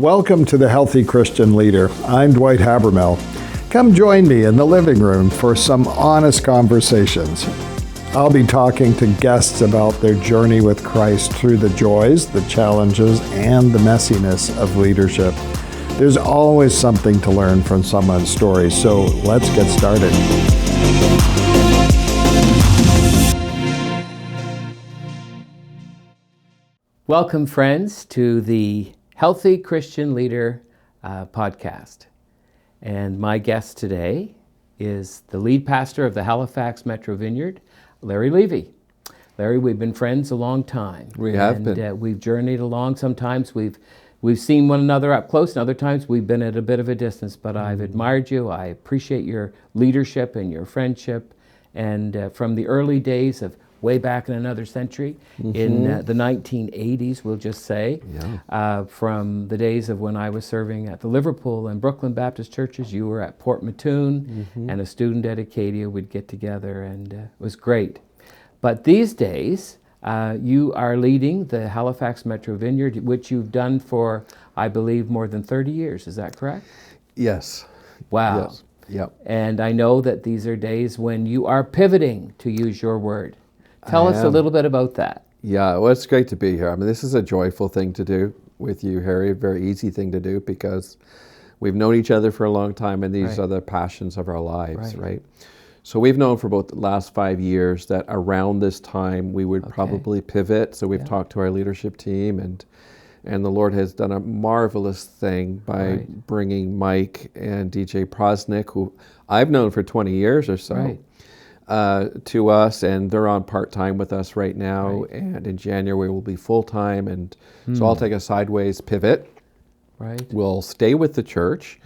Welcome to the Healthy Christian Leader. I'm Dwight Habermel. Come join me in the living room for some honest conversations. I'll be talking to guests about their journey with Christ through the joys, the challenges, and the messiness of leadership. There's always something to learn from someone's story, so let's get started. Welcome, friends, to the Healthy Christian Leader podcast. And my guest today is the lead pastor of the Halifax Metro Vineyard, Larry Levy. Larry, we've been friends a long time. We have been. We've journeyed along. Sometimes we've seen one another up close, and other times we've been at a bit of a distance. But I've admired you. I appreciate your leadership and your friendship. And from the early days of way back in another century, in the 1980s, we'll just say, from the days of when I was serving at the Liverpool and Brooklyn Baptist churches, you were at Port Mattoon, and a student at Acadia would get together, and it was great. But these days, you are leading the Halifax Metro Vineyard, which you've done for, I believe, more than 30 years. Is that correct? Yes. Wow. Yes. Yep. And I know that these are days when you are pivoting, to use your word. Tell us a little bit about that. Yeah, well, it's great to be here. I mean, this is a joyful thing to do with you, Harry, a very easy thing to do because we've known each other for a long time and these are the passions of our lives, right? So we've known for about the last 5 years that around this time we would probably pivot. So we've talked to our leadership team and the Lord has done a marvelous thing by bringing Mike and DJ Prosnick, who I've known for 20 years or so. To us, and they're on part-time with us right now, and in January we'll be full-time, and so I'll take a sideways pivot. We'll stay with the church,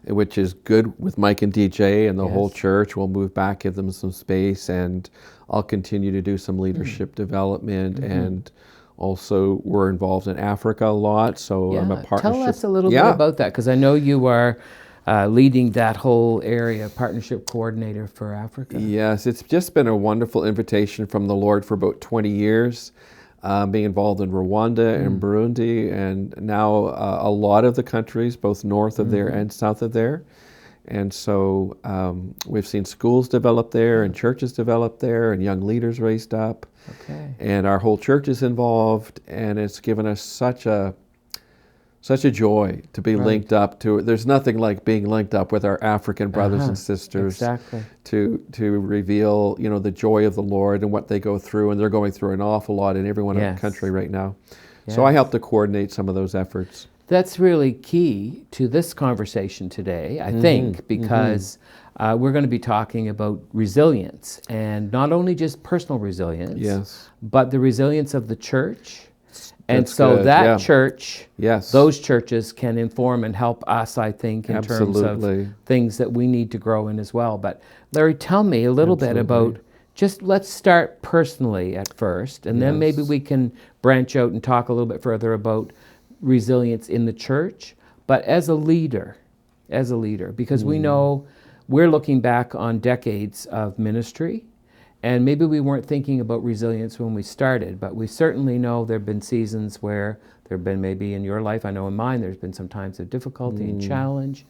which is good with Mike and DJ and the whole church. We'll move back, give them some space, and I'll continue to do some leadership development, and also we're involved in Africa a lot, so I'm a partnership. Tell us a little bit about that, because I know you are leading that whole area, partnership coordinator for Africa. Yes, it's just been a wonderful invitation from the Lord for about 20 years, being involved in Rwanda and Burundi, and now a lot of the countries, both north of there and south of there. And so we've seen schools develop there and churches develop there and young leaders raised up. And our whole church is involved, and it's given us such a joy to be linked up to. There's nothing like being linked up with our African brothers and sisters to reveal, the joy of the Lord and what they go through, and they're going through an awful lot in everyone in the country right now. So I help to coordinate some of those efforts. That's really key to this conversation today, I think, because we're going to be talking about resilience, and not only just personal resilience, but the resilience of the church. And so that church, those churches can inform and help us, I think, in terms of things that we need to grow in as well. But Larry, tell me a little bit about, let's start personally at first, and then maybe we can branch out and talk a little bit further about resilience in the church, but as a leader, because we know we're looking back on decades of ministry. And maybe we weren't thinking about resilience when we started, but we certainly know there have been seasons where there have been, maybe in your life, I know in mine, there's been some times of difficulty and challenge.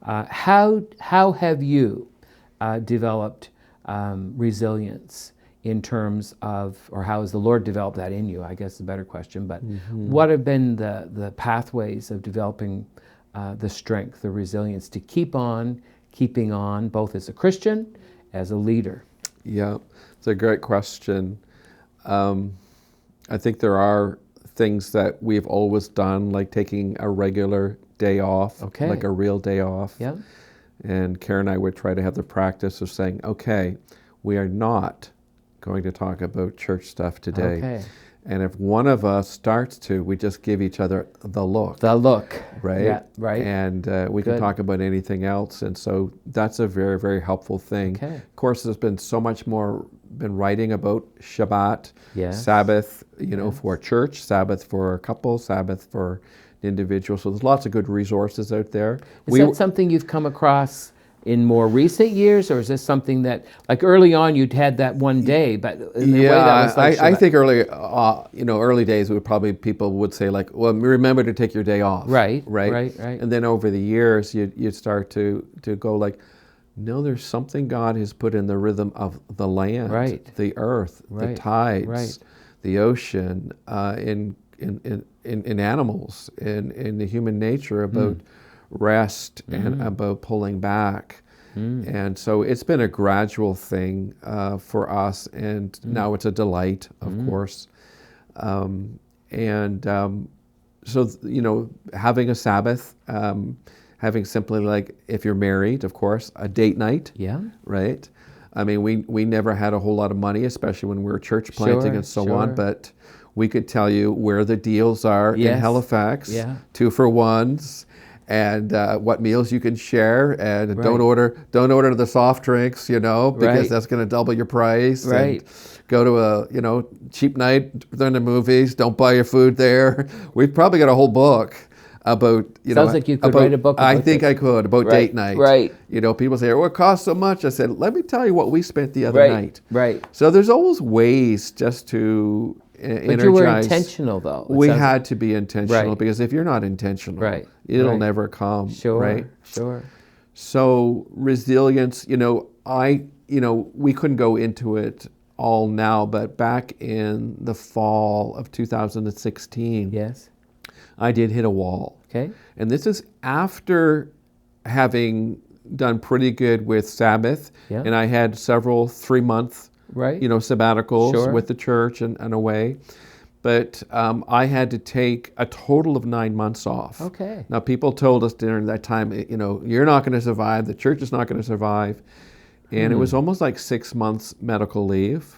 How have you developed resilience in terms of, or how has the Lord developed that in you, I guess is a better question, but what have been the pathways of developing the strength, the resilience to keep on keeping on, both as a Christian, as a leader? Yeah, it's a great question. I think there are things that we've always done, like taking a regular day off, like a real day off. And Karen and I would try to have the practice of saying, okay, we are not going to talk about church stuff today. And if one of us starts to, we just give each other the look. Right? Yeah, right. And we can talk about anything else. And so that's a very, very helpful thing. Of course, there's been so much more been writing about Shabbat, Sabbath, for church, Sabbath for a couple, Sabbath for individuals. So there's lots of good resources out there. Is that something you've come across in more recent years, or is this something that, like early on, you'd had that one day, but in a way that was like... I think early days people would say like, well, remember to take your day off. Right. And then over the years, you'd start to go like, no, there's something God has put in the rhythm of the land, the earth, the tides, the ocean, in animals, in the human nature about rest and about pulling back. And so it's been a gradual thing for us, and now it's a delight, of course. So, having a Sabbath, having simply, like, if you're married, of course, a date night. Yeah. Right? I mean, we never had a whole lot of money, especially when we were church planting and so on, but we could tell you where the deals are in Halifax, 2-for-1s, and what meals you can share, and don't order the soft drinks, because that's going to double your price. Right. And go to a cheap night during the movies. Don't buy your food there. We've probably got a whole book about Sounds like you could write a book about I think this. I could about date night. Right. People say, well, it costs so much. I said, let me tell you what we spent the other night. Right. So there's always ways just to energize. But you were intentional, though. We had to be intentional, because if you're not intentional, it'll never come. Right. Sure. So resilience, we couldn't go into it all now, but back in the fall of 2016, yes, I did hit a wall. Okay. And this is after having done pretty good with Sabbath, and I had several 3-month sabbaticals with the church and away. But I had to take a total of 9 months off. Okay. Now, people told us during that time, you're not going to survive, the church is not going to survive. And it was almost like 6 months medical leave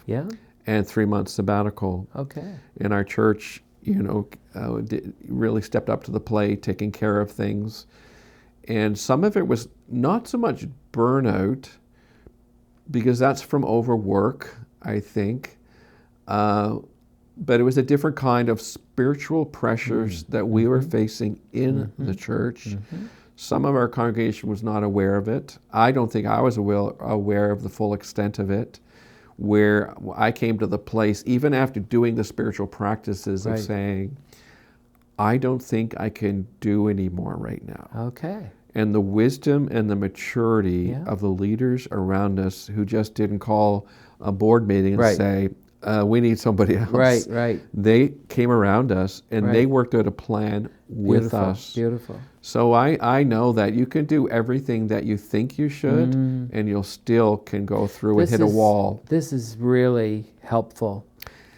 and 3 months sabbatical. Okay. And our church, really stepped up to the plate, taking care of things. And some of it was not so much burnout, because that's from overwork, I think. But it was a different kind of spiritual pressures that we were facing in the church. Some of our congregation was not aware of it. I don't think I was aware of the full extent of it, where I came to the place, even after doing the spiritual practices, of saying, I don't think I can do anymore right now. Okay. And the wisdom and the maturity of the leaders around us, who just didn't call a board meeting and say, we need somebody else. Right. They came around us, and they worked out a plan with us. Beautiful. So I know that you can do everything that you think you should, and you'll still can go through and hit a wall. This is really helpful,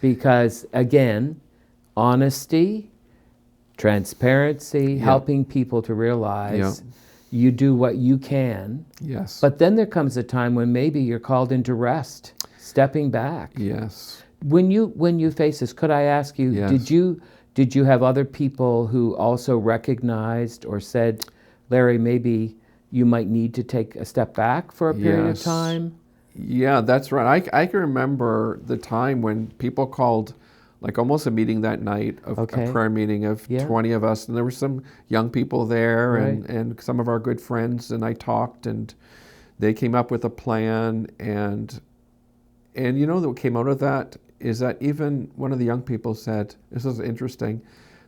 because, again, honesty, transparency, helping people to realize you do what you can. Yes. But then there comes a time when maybe you're called into rest, stepping back. Yes. When you face this, could I ask you, did you have other people who also recognized or said, Larry, maybe you might need to take a step back for a period of time? Yeah, that's right. I can remember the time when people called, like almost a meeting that night, a prayer meeting of 20 of us, and there were some young people there and some of our good friends, and I talked, and they came up with a plan, and what came out of that is that even one of the young people said, this is interesting,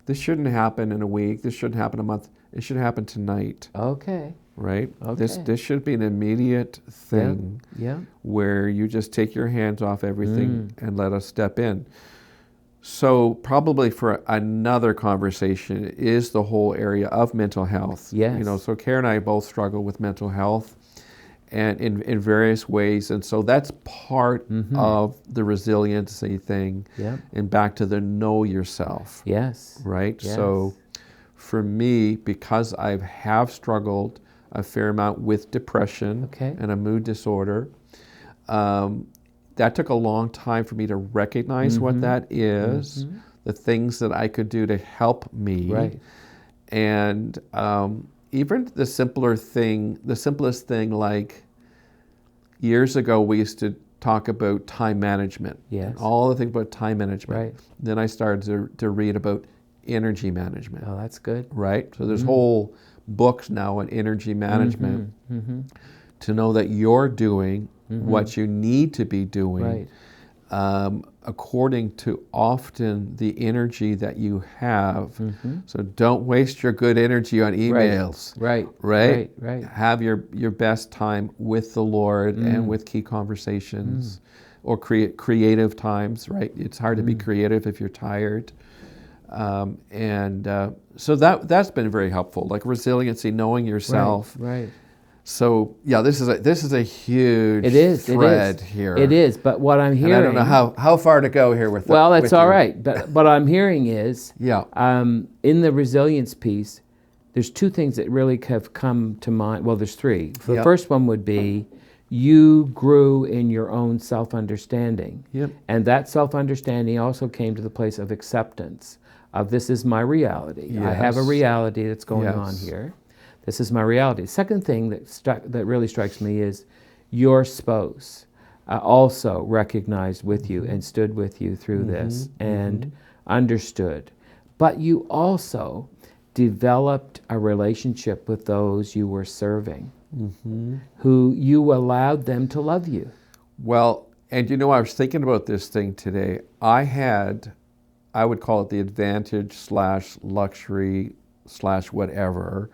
this shouldn't happen in a week, this shouldn't happen a month, it should happen tonight. Okay. Right? Okay. This should be an immediate thing where you just take your hands off everything and let us step in. So probably for another conversation is the whole area of mental health. Yes. So Karen and I both struggle with mental health, and in various ways, and so that's part of the resiliency thing. And back to the know yourself. Yes. Right? Yes. So for me, because I have struggled a fair amount with depression and a mood disorder, that took a long time for me to recognize what that is, the things that I could do to help me. Right. And even the simplest thing, like years ago, we used to talk about time management. Yes. And all the things about time management. Right. Then I started to read about energy management. Oh, that's good. Right? So there's whole books now on energy management to know that you're doing what you need to be doing, according to often the energy that you have. So don't waste your good energy on emails. Right. Have your best time with the Lord and with key conversations, or creative times. Right. It's hard to be creative if you're tired. So that's been very helpful. Like resiliency, knowing yourself. Right. So yeah, this is a huge thread here. It is, but what I'm hearing, and I don't know how far to go here with. Well, that's all right. But what I'm hearing is, in the resilience piece, there's two things that really have come to mind. Well, there's three. The first one would be you grew in your own self-understanding, and that self-understanding also came to the place of acceptance of this is my reality. I have a reality that's going on here. This is my reality. Second thing that really strikes me is your spouse also recognized with you and stood with you through this and understood. But you also developed a relationship with those you were serving, who you allowed them to love you. Well, and I was thinking about this thing today. I would call it the advantage / luxury / whatever,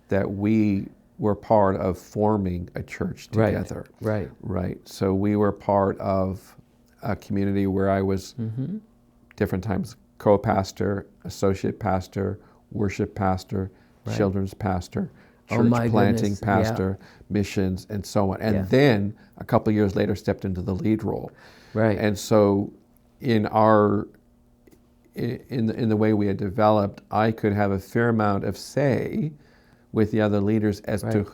that we were part of forming a church together. Right. So we were part of a community where I was different times co-pastor, associate pastor, worship pastor, children's pastor, church planting pastor, missions, and so on. And then a couple of years later stepped into the lead role. Right. And so in the way we had developed, I could have a fair amount of say with the other leaders as to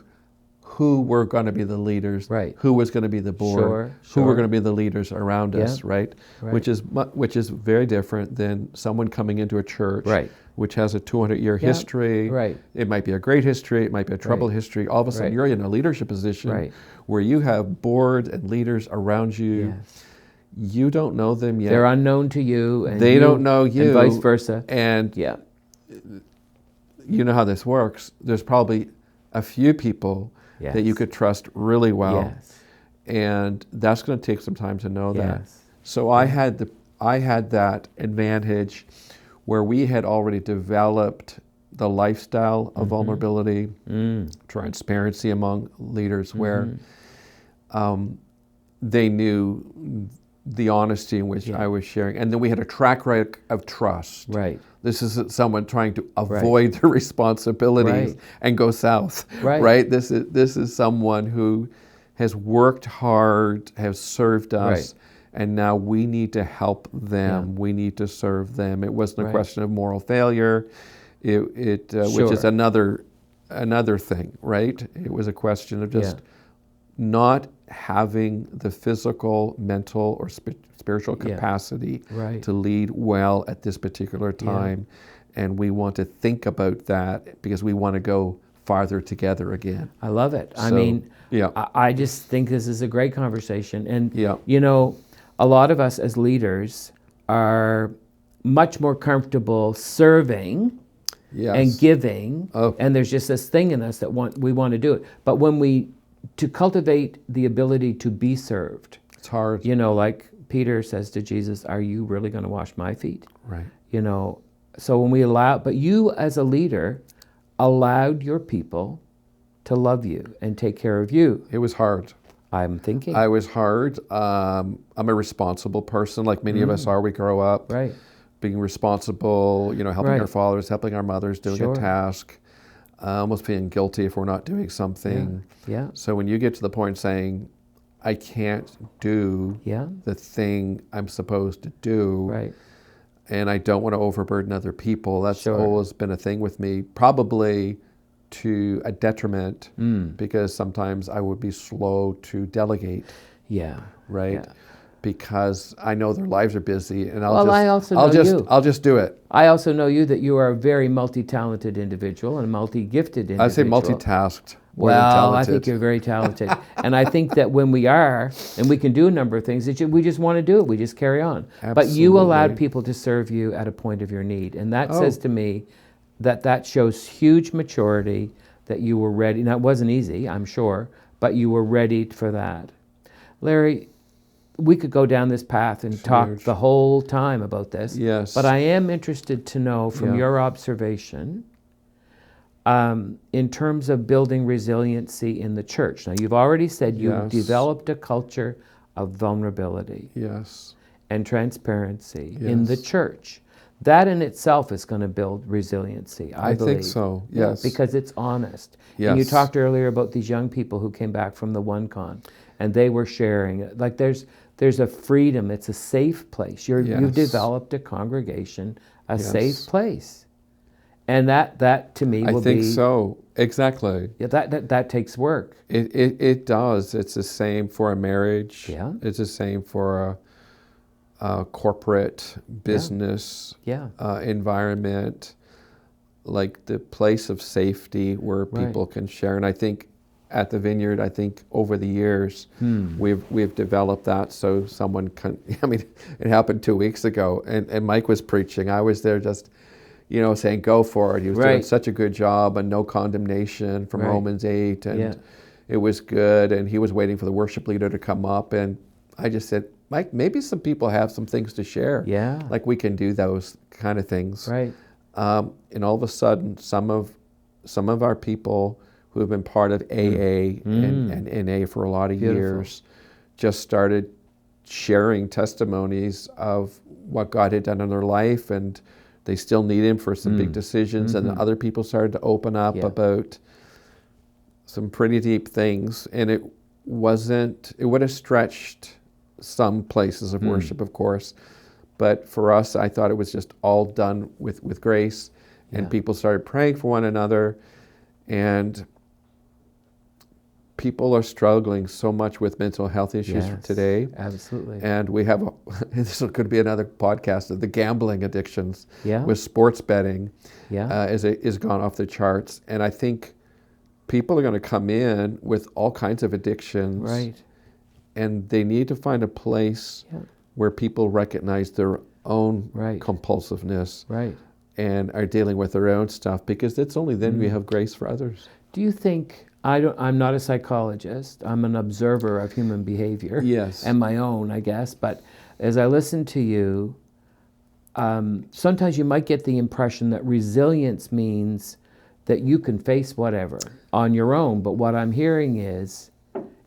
who were going to be the leaders, who was going to be the board, who were going to be the leaders around us, right? Which is very different than someone coming into a church, which has a 200-year history. It might be a great history, it might be a troubled history. All of a sudden, you're in a leadership position where you have board and leaders around you. You don't know them yet. They're unknown to you, and they don't know you, and vice versa. And you know how this works. There's probably a few people that you could trust really well, and that's going to take some time to know that. So I had that advantage where we had already developed the lifestyle of vulnerability, transparency among leaders, where they knew the honesty in which I was sharing. And then we had a track record of trust. This isn't someone trying to avoid the responsibilities and go south. This is someone who has worked hard, has served us, and now we need to help them. We need to serve them. It wasn't a question of moral failure, which is another thing, right? It was a question of just not having the physical, mental, or spiritual capacity to lead well at this particular time. And we want to think about that because we want to go farther together again. I love it. I just think this is a great conversation. And, a lot of us as leaders are much more comfortable serving and giving. And there's just this thing in us that we want to do it. But to cultivate the ability to be served. It's hard. Like Peter says to Jesus, are you really going to wash my feet? Right. So when but you as a leader allowed your people to love you and take care of you. It was hard. I'm thinking. I was hard. I'm a responsible person, like many of us are. We grow up being responsible, helping our fathers, helping our mothers, doing a task. Almost feeling guilty if we're not doing something. So when you get to the point saying, I can't do the thing I'm supposed to do, and I don't want to overburden other people, that's always been a thing with me, probably to a detriment, because sometimes I would be slow to delegate. Because I know their lives are busy, and I'll just do it. I also know you that you are a very multi-talented individual and a multi-gifted individual. I say multitasked. Well, I think you're very talented, and I think that when we are, and we can do a number of things, we just want to do it. We just carry on. Absolutely. But you allowed people to serve you at a point of your need, and that says to me that shows huge maturity. That you were ready. Now it wasn't easy, I'm sure. but you were ready for that. Larry, we could go down this path and talk the whole time about this. Yes. But I am interested to know from your observation, in terms of building resiliency in the church. Now, you've already said you've developed a culture of vulnerability and transparency in the church. That in itself is going to build resiliency, I believe. think so, yes. Because it's honest. Yes. And you talked earlier about these young people who came back from the OneCon, and they were sharing. Like there's a freedom. It's a safe place. You've developed a congregation, a safe place. And that to me will be... I think so. Exactly. Yeah, that takes work. It does. It's the same for a marriage. Yeah. It's the same for a corporate business environment, like the place of safety where people can share. And I think at the Vineyard, over the years, we've developed that so someone can... I mean, it happened 2 weeks ago, and Mike was preaching. I was there just... saying, go for it. He was doing such a good job, and no condemnation from Romans 8, and it was good, and he was waiting for the worship leader to come up, and I just said, Mike, maybe some people have some things to share. Yeah. Like we can do those kind of things. Right. And all of a sudden, some of our people who have been part of AA and NA for a lot of years just started sharing testimonies of what God had done in their life, and they still need him for some big decisions, and other people started to open up about some pretty deep things, and it would have stretched some places of worship, of course, but for us, I thought it was just all done with grace, and people started praying for one another, and people are struggling so much with mental health issues today. Absolutely. And we have, this could be another podcast, of the gambling addictions with sports betting is gone off the charts. And I think people are going to come in with all kinds of addictions. Right. And they need to find a place where people recognize their own compulsiveness and are dealing with their own stuff, because it's only then we have grace for others. Do you think... I'm not a psychologist. I'm an observer of human behavior. Yes. And my own, I guess. But as I listen to you, sometimes you might get the impression that resilience means that you can face whatever on your own. But what I'm hearing is,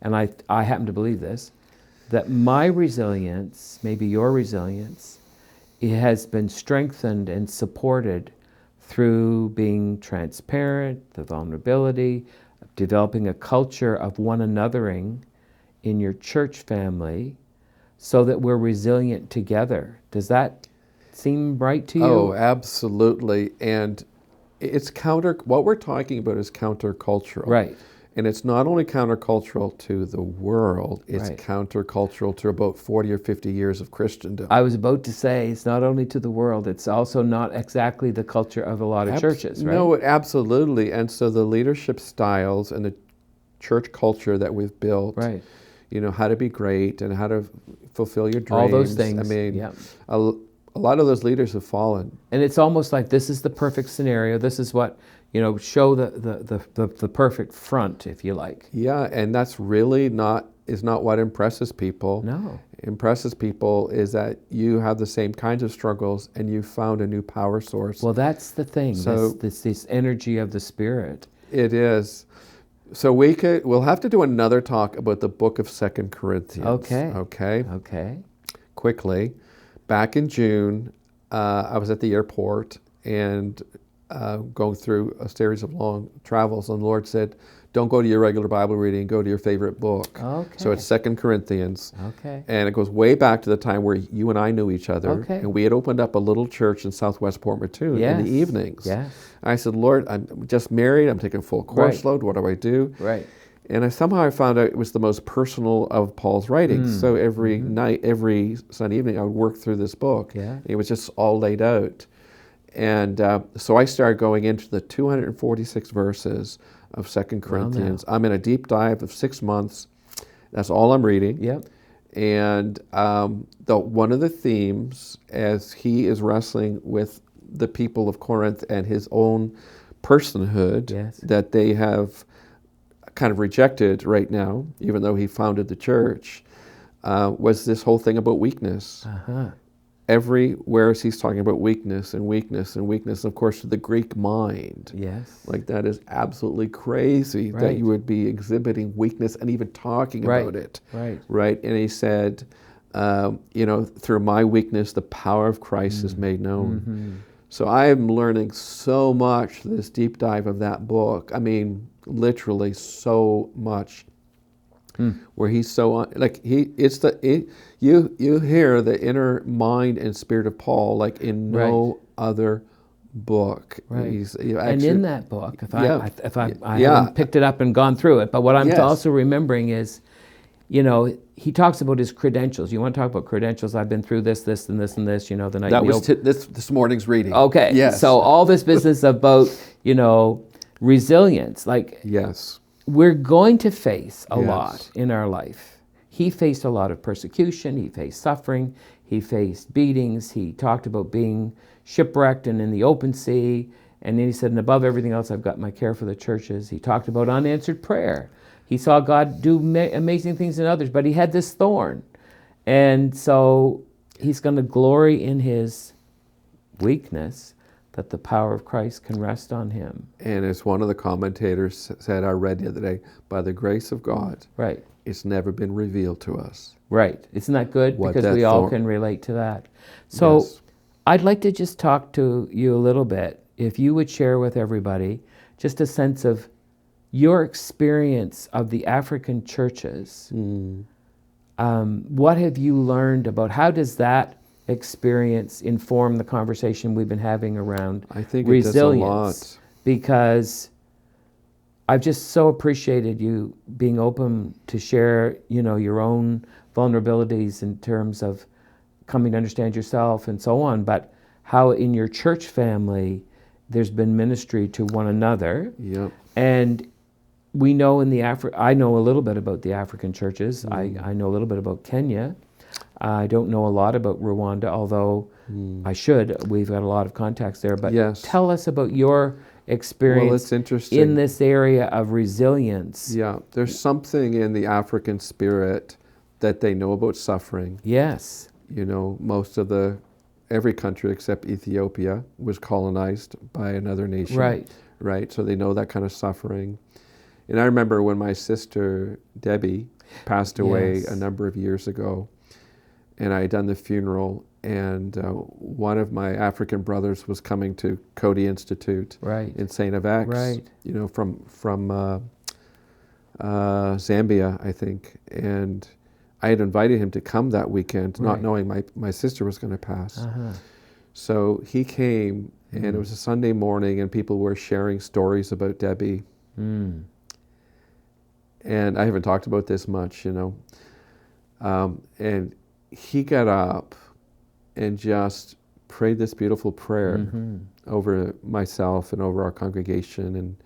and I happen to believe this, that my resilience, maybe your resilience, it has been strengthened and supported through being transparent, the vulnerability, developing a culture of one anothering in your church family so that we're resilient together. Does that seem right to you? Oh, absolutely. And it's what we're talking about is countercultural. Right. And it's not only countercultural to the world, it's countercultural to about 40 or 50 years of Christendom. I was about to say, it's not only to the world, it's also not exactly the culture of a lot of churches, right? No, absolutely. And so the leadership styles and the church culture that we've built, how to be great and how to fulfill your dreams. All those things. I mean, a lot of those leaders have fallen. And it's almost like this is the perfect scenario. This is what... show the perfect front, if you like. Yeah, and that's really not what impresses people. No. Impresses people is that you have the same kinds of struggles and you found a new power source. Well, that's the thing, so, this energy of the Spirit. It is. So we'll have to do another talk about the book of 2 Corinthians. Okay. Quickly. Back in June, I was at the airport and going through a series of long travels, and the Lord said, don't go to your regular Bible reading, go to your favorite book. Okay. So it's 2 Corinthians. Okay. And it goes way back to the time where you and I knew each other. Okay. And we had opened up a little church in Southwest Port Mattoon in the evenings. Yes. I said, Lord, I'm just married, I'm taking a full course load, what do I do? Right. And somehow I found out it was the most personal of Paul's writings. So every night, every Sunday evening, I would work through this book. Yeah. It was just all laid out. And so I started going into the 246 verses of 2 Corinthians. I'm in a deep dive of 6 months. That's all I'm reading. Yep. And one of the themes, as he is wrestling with the people of Corinth and his own personhood, that they have kind of rejected right now, even though he founded the church, was this whole thing about weakness. Everywhere he's talking about weakness and weakness and weakness. Of course, to the Greek mind, like that is absolutely crazy that you would be exhibiting weakness and even talking about it. Right. And he said, through my weakness, the power of Christ is made known. So I am learning so much this deep dive of that book. I mean, literally so much. Where he's so you hear the inner mind and spirit of Paul like in no other book. And in that book, if I haven't picked it up and gone through it, but what I'm also remembering is, he talks about his credentials. You want to talk about credentials? I've been through this, and this, and this. The night that was this morning's reading. Okay. Yes. So all this business about resilience, we're going to face a lot in our life. He faced a lot of persecution. He faced suffering. He faced beatings. He talked about being shipwrecked and in the open sea. And then he said, and above everything else, I've got my care for the churches. He talked about unanswered prayer. He saw God do amazing things in others, but he had this thorn. And so he's going to glory in his weakness, that the power of Christ can rest on him. And as one of the commentators said, I read the other day, by the grace of God, it's never been revealed to us. Right. Isn't that good? Because we all can relate to that. So I'd like to just talk to you a little bit, if you would share with everybody just a sense of your experience of the African churches. What have you learned about, how does that experience inform the conversation we've been having around I think resilience? It does a lot. Because I've just so appreciated you being open to share, your own vulnerabilities in terms of coming to understand yourself and so on, but how in your church family there's been ministry to one another. And we know I know a little bit about the African churches. I know a little bit about Kenya. I don't know a lot about Rwanda, although I should. We've got a lot of contacts there. But tell us about your experience in this area of resilience. There's something in the African spirit that they know about suffering. Most of every country except Ethiopia was colonized by another nation. Right. So they know that kind of suffering. And I remember when my sister Debbie passed away a number of years ago, and I had done the funeral, and one of my African brothers was coming to Coady Institute in St. F.X., from Zambia, I think. And I had invited him to come that weekend, not knowing my sister was going to pass. So he came, and it was a Sunday morning, and people were sharing stories about Debbie. And I haven't talked about this much, and he got up and just prayed this beautiful prayer over myself and over our congregation. And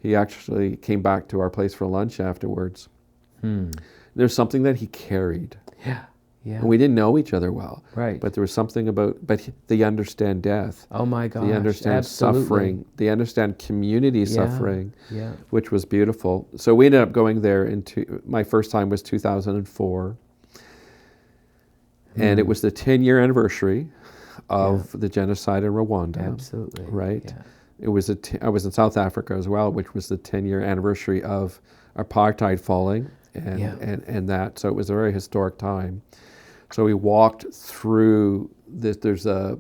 he actually came back to our place for lunch afterwards. There's something that he carried. And we didn't know each other well. But there was something but they understand death. Oh my gosh, they understand suffering. They understand community suffering, which was beautiful. So we ended up going there my first time was 2004. And it was the 10-year anniversary of the genocide in Rwanda. Right? It was I was in South Africa as well, which was the 10-year anniversary of apartheid falling and that. So it was a very historic time. So we walked through this. There's a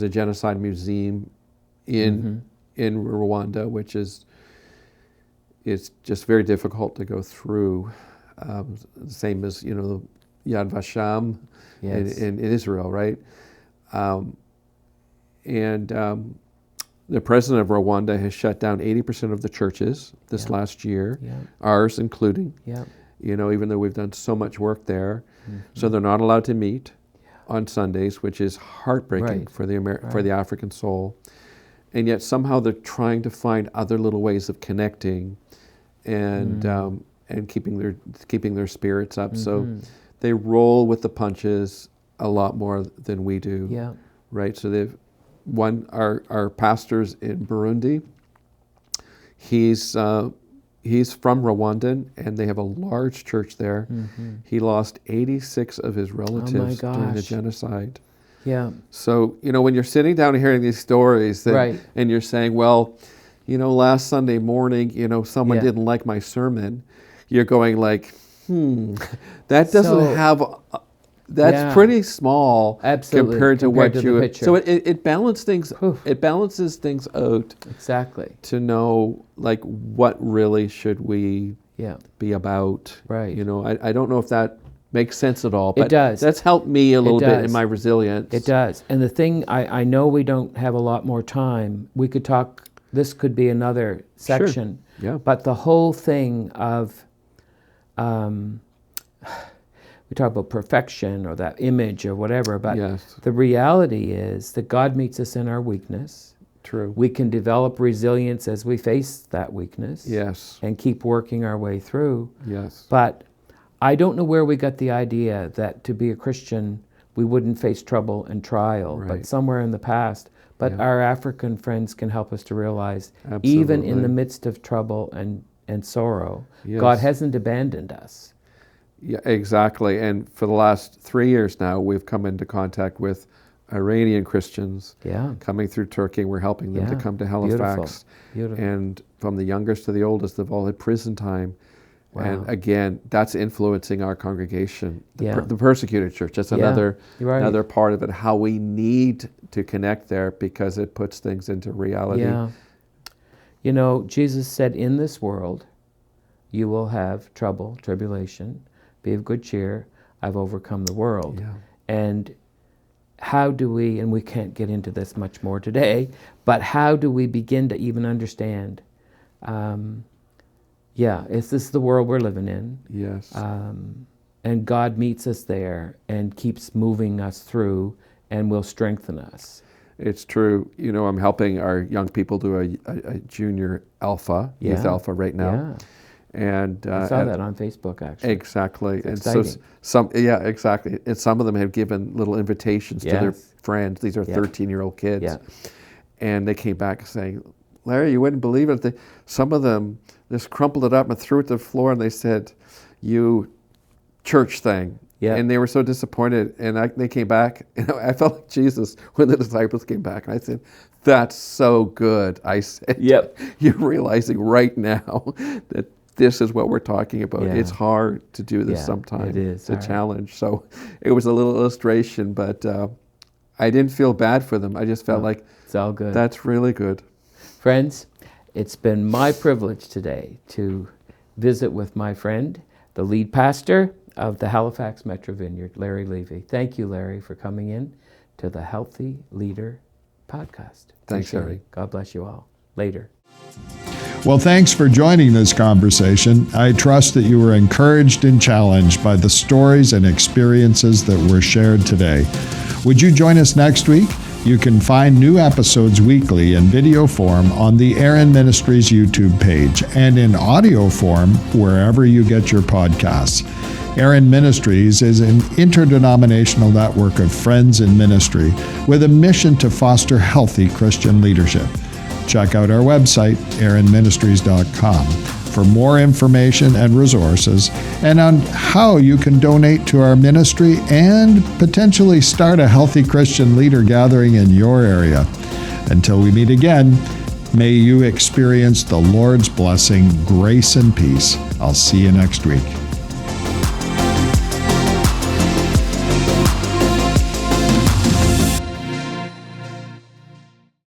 genocide museum in Rwanda, which it's just very difficult to go through. Same as the Yad Vashem in Israel, right? The president of Rwanda has shut down 80% of the churches this last year, ours including. Even though we've done so much work there, so they're not allowed to meet on Sundays, which is heartbreaking for the African soul. And yet somehow they're trying to find other little ways of connecting, and keeping their spirits up. So they roll with the punches a lot more than we do. Right. So our pastors in Burundi. He's he's from Rwanda, and they have a large church there. Mm-hmm. He lost 86 of his relatives during the genocide. Yeah. So, when you're sitting down and hearing these stories, and you're saying, well, last Sunday morning, someone didn't like my sermon, you're going like, that doesn't have... That's pretty small compared to what you... So it balances things. It balances things out. Exactly. To know, like, what really should we be about. Right. I don't know if that makes sense at all. But it does. That's helped me a little bit in my resilience. It does. And the thing, I know we don't have a lot more time. We could talk... This could be another section. Sure. Yeah. But the whole thing of... we talk about perfection or that image or whatever, but the reality is that God meets us in our weakness. True. We can develop resilience as we face that weakness. Yes. And keep working our way through. Yes. But I don't know where we got the idea that to be a Christian, we wouldn't face trouble and trial, but somewhere in the past. But our African friends can help us to realize, even in the midst of trouble and sorrow, God hasn't abandoned us. Yeah, exactly. And for the last 3 years now, we've come into contact with Iranian Christians coming through Turkey. We're helping them to come to Halifax. Beautiful. And from the youngest to the oldest, they've all had prison time. Wow. And again, that's influencing our congregation. The persecuted church, that's another part of it, how we need to connect there because it puts things into reality. Yeah. Jesus said, in this world, you will have trouble, tribulation. Be of good cheer, I've overcome the world. Yeah. And how do we, and we can't get into this much more today, but how do we begin to even understand, is this the world we're living in? Yes. And God meets us there and keeps moving us through and will strengthen us. It's true. I'm helping our young people do a junior alpha, youth alpha right now. Yeah. And I saw that on Facebook, actually. Exactly. It's and exciting. Exactly. And some of them have given little invitations to their friends. These are 13-year-old kids. Yeah. And they came back saying, Larry, you wouldn't believe it. Some of them just crumpled it up and threw it to the floor, and they said, you church thing. Yeah. And they were so disappointed. And they came back. I felt like Jesus when the disciples came back. And I said, that's so good. I said, you're realizing right now that this is what we're talking about. Yeah. It's hard to do this sometimes. It is. It's a challenge. So it was a little illustration, but I didn't feel bad for them. I just felt like it's all good. That's really good. Friends, it's been my privilege today to visit with my friend, the lead pastor of the Halifax Metro Vineyard, Larry Levy. Thank you, Larry, for coming in to the Healthy Leader podcast. Thanks, Harry. God bless you all. Later. Well, thanks for joining this conversation. I trust that you were encouraged and challenged by the stories and experiences that were shared today. Would you join us next week? You can find new episodes weekly in video form on the Aaron Ministries YouTube page and in audio form wherever you get your podcasts. Aaron Ministries is an interdenominational network of friends in ministry with a mission to foster healthy Christian leadership. Check out our website, aaronministries.com, for more information and resources and on how you can donate to our ministry and potentially start a healthy Christian leader gathering in your area. Until we meet again, may you experience the Lord's blessing, grace, and peace. I'll see you next week.